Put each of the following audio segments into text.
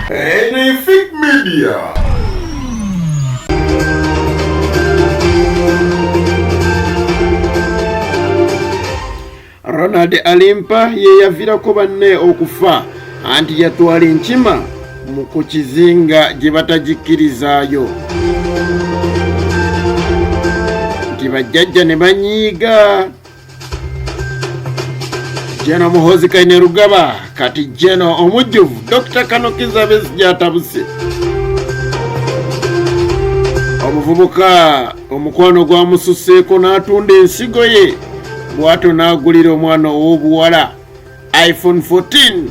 NE Media. Ronald Alimpa ye yavirako banne okufa anti yatwala enkima mu kukizinga gye batagikirizaayo. Nti bajjajja ne banyiiga. Jeno Muhoozi kaine rugaba kati jeno omujjuvu Dr. Kanokiza Besigyatabuse. Omuvubuka omukwano gwa mususeeko n'atunda ensigo ye bw'atyo nagulira omwana ow'obuwala iPhone 14.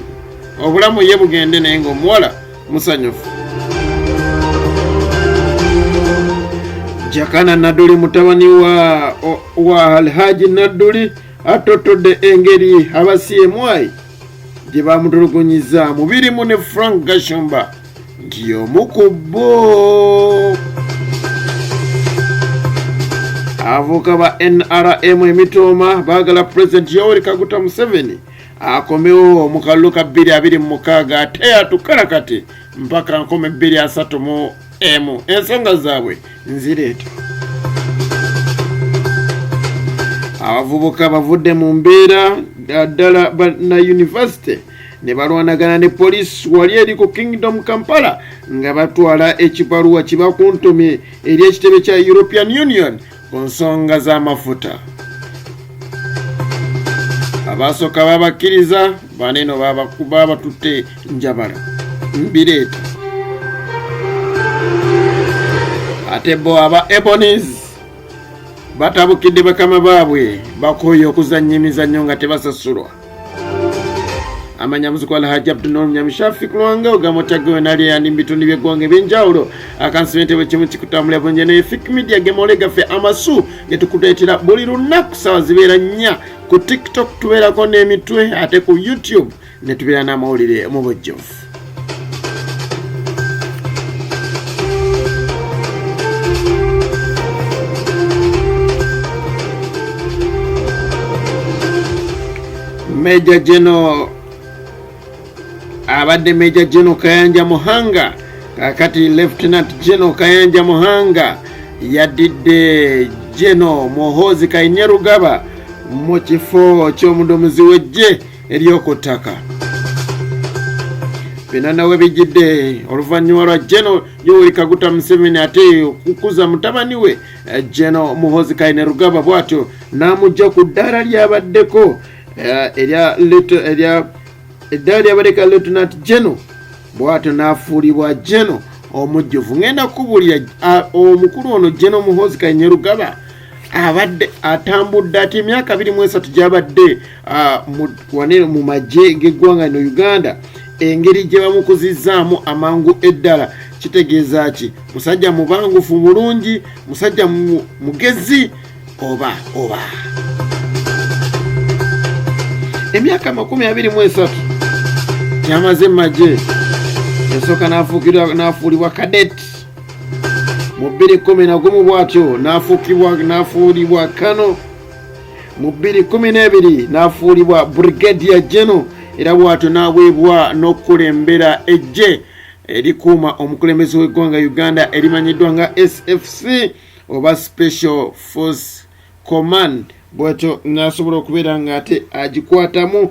Obulamu ye bugende naye ng'omuwala musanyufu. Jakana Naduli mutabani wa Alhaji Naduli atotodde engeri abasiemwai gye bamutulugunyiza mu birimu ne Frank Gashumba nti omukubbo. Avuka ba NRM emitooma baagala President Yoweri Kaguta Museveni akomewo mu kalulu ka 2026 ate atukala kati mpaka nkome 2030 ensonga zaabwe nzireeta. Abavubuka bavudde mu mbeera ddala na university ne balwanagana ne police wali eri ku Kingdom Kampala nga batwala ekibaluwa kibakuntumye eri ekitebe kya European Union ku nsonga z'amafuta. Abasooka babakkiriza baneno babakuba batutte njabala mbireeta. Ate bo aba Ebonies batabukidde bakama baabwe bakoye okuzannya emizannyo nga tebasasulwa. Amanyamuziku Alhaji Abdul Nyamishafi kulwanga ogamotagwe nali andi bitundu by'eggwanga ebyenjawulo akansimente bwe kimu kikutambula bunye ne Media gemole gaffe amasu getukuleetera buli lunaku ssaawa zibeera 4 ku TikTok tubeerako n'emitwe ate ku YouTube ne tubeera n'amawulire mu bujjuvu. Major General abadde Major General Kayanja Muhanga kakati Lieutenant General Kayanja Muhanga yadidde General Muhoozi Kainerugaba mu kifo ky'omuduumizi w'eggye ery'okuttaka. Bino nawe bijjidde oluvannyuma lwa General Yoweri Kaguta Museveni ate okukuza mutabani we General Muhoozi Kainerugaba bw'atyo n'amugja ku ddaala lyabaddeko eddala lyabadeka Lieutenant General bw'atyo n'afuulibwa General omujjuvu. Ngenda kubuulira omukulu ono General Muhoozi Kainerugaba abadde atambudde ati emyaka 23 gy'abadde mu magye g'eggwanga no Uganda. Engeri gye bamukuzizaamu amangu eddala kitegeeza ki? Musajja mubangufu mulungi, musajja mugezi oba emyaka 23 yamaze magye. Yasooka n'afuulibwa cadet mu 2011 bw'atyo n'afuulibwa kano mu 2012 n'afuulibwa brigadier general era bw'atyo n'aweebwa n'okukulembera eggye erikuuma omukulembeze w'eggwanga Uganda erimanyiddwa nga SFC oba Special Force Command. Bw'atyo n'asobola okubeera nga ate agikwatamu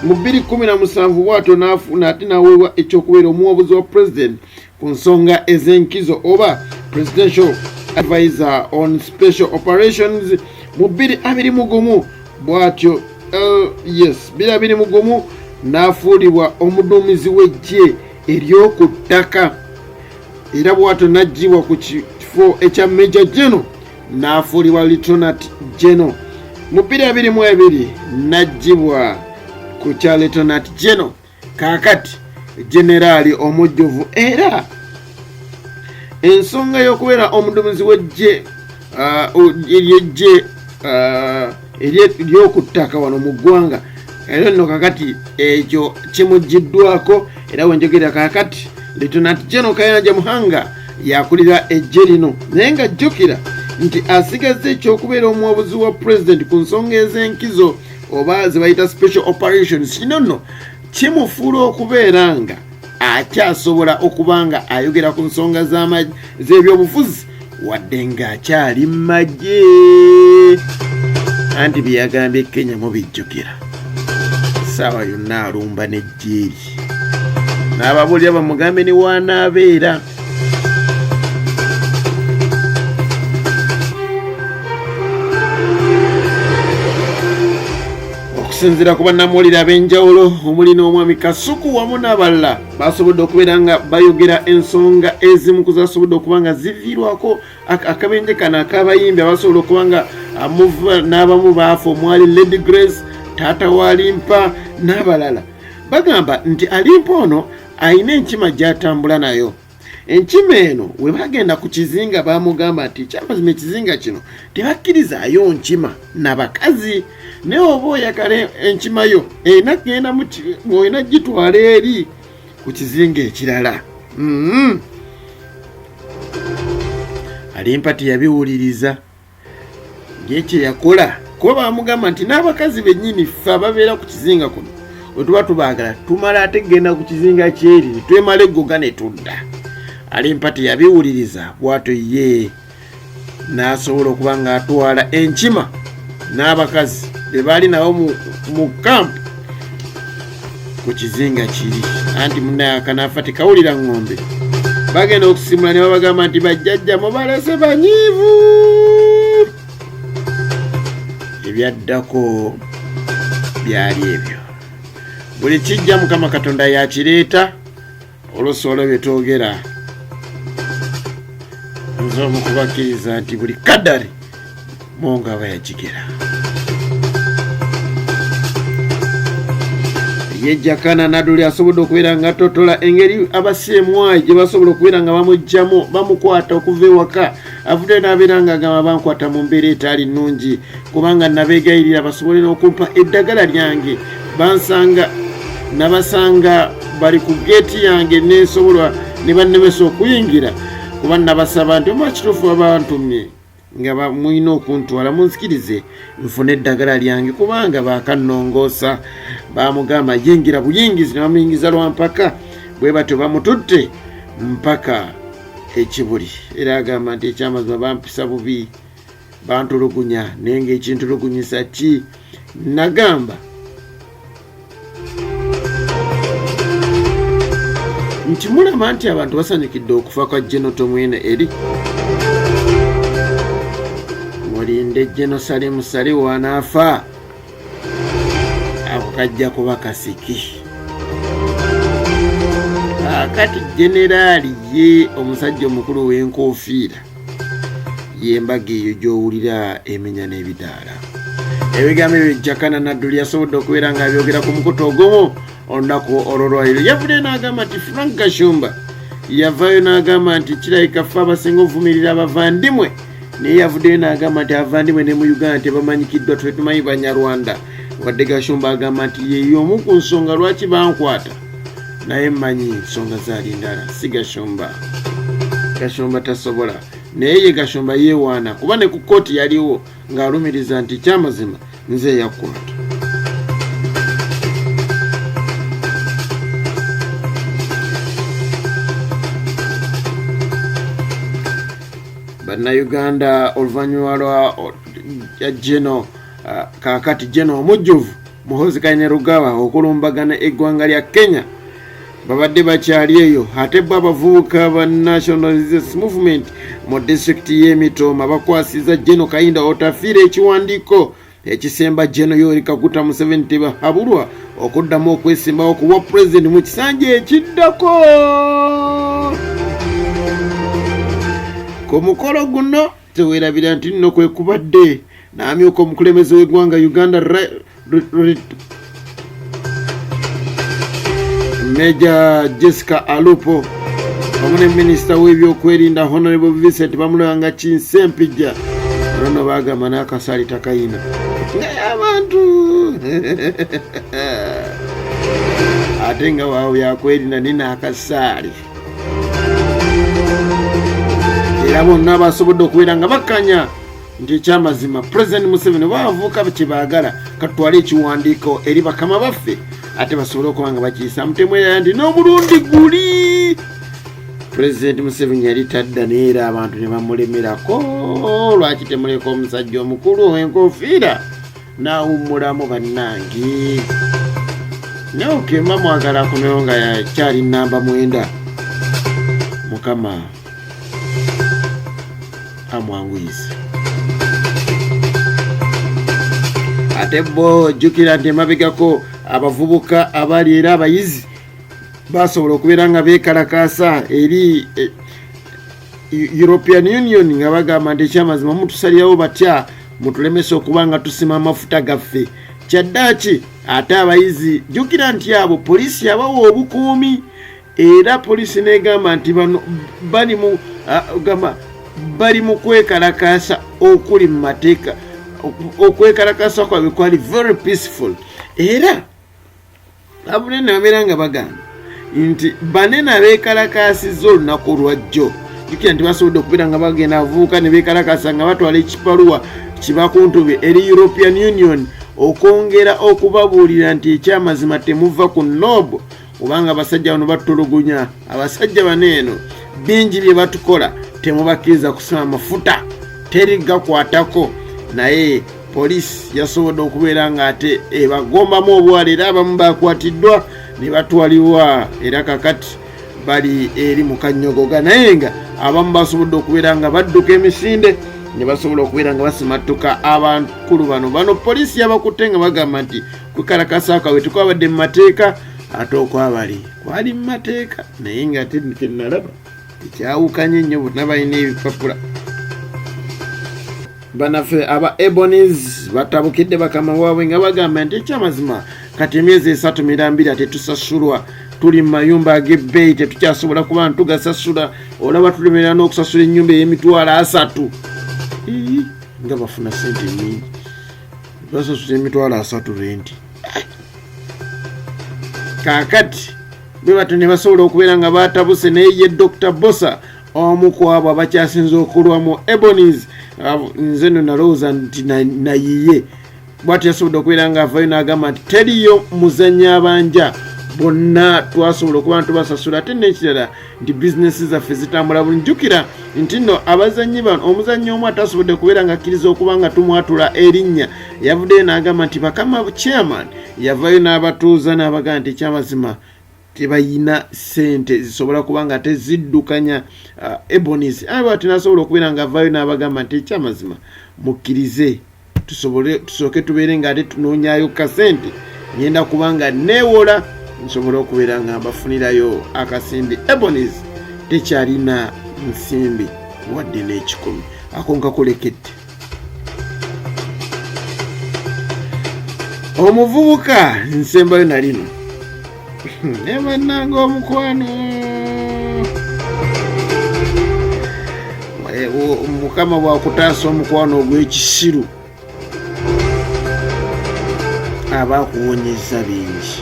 mu 2017 bw'atyo n'afuna ate n'aweebwa ekyokubeera omuwabuzi wa president ku nsonga ez'enkizo oba presidential advisor on special operations mu 2021 bw'atyo 2021 n'afuulibwa omuduumizi w'eggye ery'oku ttaka era bw'atyo n'aggyibwa ku kifo ekya Major General n'afuulibwa Lieutenant General mu 2022 n'aggyibwa ku kya Lieutenant General kaakati generali omujjuvu. Era ensonga y'okubeera omuduumizi w'eggye ery'oku ttaka wano mu ggwanga era nno kakati ekyo kimuggiddwako. Era wenjogera kakati Lieutenant General Kayanja Muhanga yakulira eggye lino naye nga jjukira nti asigaze ekyokubeera omuwabuzi wa president ku nsonga ez'enkizo oba ze bayita special operations. Kino nno kimufuula okubeera nga akyasobola okubanga ayogera ku nsonga z'ebyobufuzi wadde ng'akyali mu magye anti bye yagambye Kenya mubijjukira ssaawa yonna alumba n'ejjeeri n'ababuulira bamugambe ne waanaabeera. Okusinziira ku bannamawulire ab'enjawulo omuli n'omwami Kasuku wamu n'abalala basobodde okubeera nga bayogera ensonga ezimu kuzasobodde okuba nga ziviirwako akabenje kano ak'abayimbi abasobola okuba nga n'abamu baafa omwali Lady Grace taata wa Alimpa n'abalala. Bagamba nti Alimpa ono alina enkima gy'atambula nayo. Enkima eno we bagenda ku kizinga bamugamba nti kyamazima ekizinga kino tebakkirizaayo nkima n'abakazi naye oba oyagala enkima yo erina kgenda olina gitwala eri ku kizinga ekirala. Alimpa teyabiwuliriza ng'ekyo yakola kuba bamugamba nti n'abakazi bennyini ffe ababeera ku kizinga kuno bwe tuba tubaagala tumala ate genda ku kizinga kyeri twemala eggoga ne tudda. Alimpa teyabiwuliriza bw'atyo ye n'asobola okuba ng'atwala enkima n'abakazi be baali nabo mu kampu ku kizinga kiri anti munnaye akanaafa tekawulira ng'ombe. Bagenda okusimula ne babagamba nti bajjajja mubalese banyiivu. Ebyaddako byali ebyo. Buli kijja Mukama Katonda yakireeta olusoolo bye twogera nze omu kubakkiriza nti buli kaddari Mungu aba yagigera. Ye Jakana Naduli asobodde okubeera nga totola engeri abaseemwayi gye basobola okubeera nga bamugjamu bamukwata okuva ewaka avudde n'abeera nga agamba bankwata mu mbeera etaali nnungi kubanga nabeegayirira basobole n'okumpa eddagala lyange nabasanga bali ku geeti yange nesobola ne bannemesa okuyingira kuba nabasaba nti oba kituufu abantumye nga mulina okuntwala munzikirize nfune eddagala lyange kubanga bakannongoosa. Bamugamba yingira buyingizi ne bamuyingiza lwampaka bwe batyo bamututte mpaka ekibuli. Era agamba nti ekyamazima bampisa bubi bantulugunya naye ng'ekintulugunyisa ki nagamba nti mulaba nti abantu basanyukidde okufa kwa Genoto mwene eri mulinde Jerusalemu sali wanaafa ako kajja kuba kasiki. Akati generaali ye omusajja omukulu w'enkofiira yembaga eyo gy'owulira emenya n'ebidaala. Ebigambo ebyo Jakana Naduli yasobodde okubeera ng'abyogera ku mukutu ogumu olunaku olwolwaliro. Yavuddeyo n'agamba nti Frank Kashumba yavaayo n'agamba nti kirabika ffe abasinga ovumirira abavandimwe naye yavuddeyo n'agamba nti abavandimwe ne mu Uganda tebamanyikiddwa twetumanyi Banyarwanda wadde Kashumba agamba nti yeyo omu ku nsonga lwaki bankwata naye mmanyi nsonga zaali ndala si Kashumba. Kashumba tasobola naye ye Kashumba yeewaana kuba ne ku kkooti yaliwo ng'alumiriza nti kyamazima nze yakwata. Bannayuganda oluvannyuma lwa Geno kaakati Geno omujjuvu Muhoozi Kainerugaba okulumbagana eggwanga lya Kenya babadde bakyali eyo ate bo abavubuka ba National Resistance Movement mu disitulikiti y'Emitoma bakwasiza Geno Kayinda otafiira ekiwandiiko ekisemba Geno Yoweri Kaguta Museveni tebahabulwa okuddamu okwesimbawo ku bwa pulezidenti mu kisanja ekiddako. Ku mukolo guno teweerabira nti nno kwe kubadde n'amyuka omukulembeze w'eggwanga Uganda Major Jessica Alupo wamu ne minisita w'ebyokwerinda Honorable Vincent bamulanga Kinsempija olwono baagamba n'akasaali takayina naye abantu ate nga waawe yakwerinda nina akasaali era bonna basobodde okubeera nga bakkanya nti ekyamazima President Museveni bavuka kyebaagala katwale ekiwandiiko eri bakama baffe ate basobole okuba nga bakiisa mutemwera nti n'omulundi guli President Museveni yali tadda naye era abantu ne bamulemerako lwaki temuleka omusajja omukulu ow'enkofiira n'awummulamu bannange naye okemba mwagala akomewo nga yakyali namba 9 mukama amwanguyize ate bo jjukira nti emabegako abavubuka abali era abayizi basobola okubeera nga beekalakaasa eri European Union nga bagamba nti ekyamazima mutusalirawo batya mutulemesa okuba nga tusima amafuta gaffe kyaddaaki ate abayizi jjukira nti abo poliisi yabawa obukuumi era poliisi negamba nti bano bali mu kwekalakaasa okuli mu mateeka okwekalakaasa kwabwe kwali very peaceful era abunene babeera nga bagamba nti banene abeekalakaasiza olunaku olwajjo jjukira nti basobodde okubeera nga bagenda avuuka ne beekalakaasa nga batwala ekipaluwa kibakuntube eri European Union okwongera okubabuulira nti ekyamazima temuva ku noobo obanga abasajja bano batulugunya abasajja baneeno bingi bye batukola temubakkiriza kusima amafuta terigakwatako naye poliisi yasobodde okubeera nga ate ebagombamu obwala era abamu bakwatiddwa ne batwalibwa era kakati bali eri mu kanyogoga naye nga abamu basobodde okubeera nga badduka emisinde ne basobola okubeera nga basimattuka abankulu bano poliisi yabakutte nga bagamba nti kwekalakasa kwabwe tekwabadde mu mateeka ate okwabali kwali mu mateeka naye nga ate tenalaba ekyawukanye nnyo bonna balina ebipapula banaffe aba Ebonies batabukidde bakama waabwe nga bagamba nti ekyamazima kati emyezi 3 ate tusasulwa tuli mu mayumba ag'ebbeeyi tetukyasobola kuba ntugasasula olaba tulemerera n'okusasula ennyumba ey'emitwalo 3 nga bafuna sente nnyingi basasula emitwalo 3 renti kaakati bwe batyo ne basobola okubeera nga batabuse naye ye Dr. Bosa omu ku abo abakyasinza okulwa mu Ebonies nze no nalowooza nti nayiye bw'atyo yasobodde okubeera nga avayo n'agamba nti teriyo muzannya abanja bonna twasobola okuba ntubasasula ate n'ekirala nti bizinesi zaffe zitambula buli njukira nti nno abazannyi bano omuzannyi omu atasobodde kubeera nga akkiriza okuba nga tumwatula erinnya yavuddeyo n'agamba nti bakama chairman yavayo n'abatuuza n'abagamba nti ekyamazima tebayina sente zisobola kuba nga teziddukanya Ebonies aba tinasobola okubeera nga avayo n'abagamba nti ekyamazima mukkirize tusooke tubeere nga ate tunoonyaayo kasente ngenda kuba nga neewola nsobola okubeera nga bafunirayo akasimbi Ebonies tekyalina nsimbi wadde n'ekikumi ako nkakolekedde omuvubuka nsembayo nalino nebannanga omukwano mukama bwakutaasa omukwano ogw'ekisiru abakuwonyeza bingi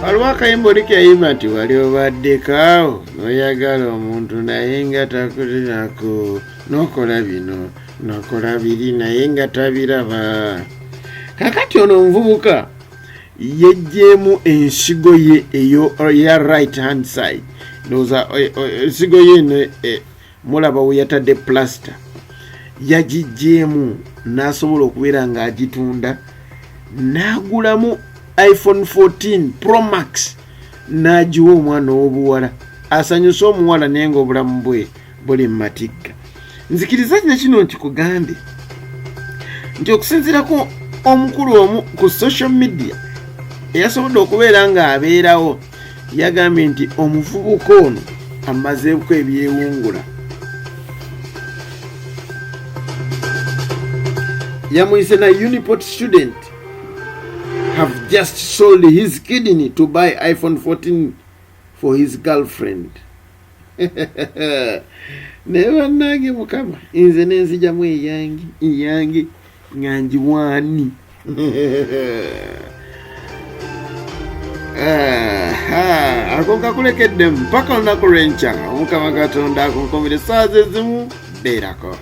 waliwo akayimba oli kyayimba nti wali obaddekaawo noyagala omuntu naye nga takulinako nokola bino nokola biri naye nga tabiraba kakati ono omuvubuka yejjeemu ensigo ye eya right hand side ndowooza ensigo ye mulaba we yatadde plaster yagijjeemu n'asobola okubeera ng'agitunda n'agulamu iPhone 14 Pro Max n'agiwa omwana ow'obuwala asanyusa omuwala naye ng'obulamu bwe buli mu matigga nzikiriza kino kino nkikugambe nti okusinziirako omukulu omu ku social media eyasobodde okubeera ng'abeerawo yagambye nti omuvubuka ono amazeeko ebyewungula yamuyise na Uniport student have just sold his kidney to buy iPhone 14 for his girlfriend. Never nage mukama inze nenzijamu eyange nganji wani ako nkakulekedde mpaka olunaku lw'enkya. Omukama Katonda akunkomere essaawa ze zimu beerako.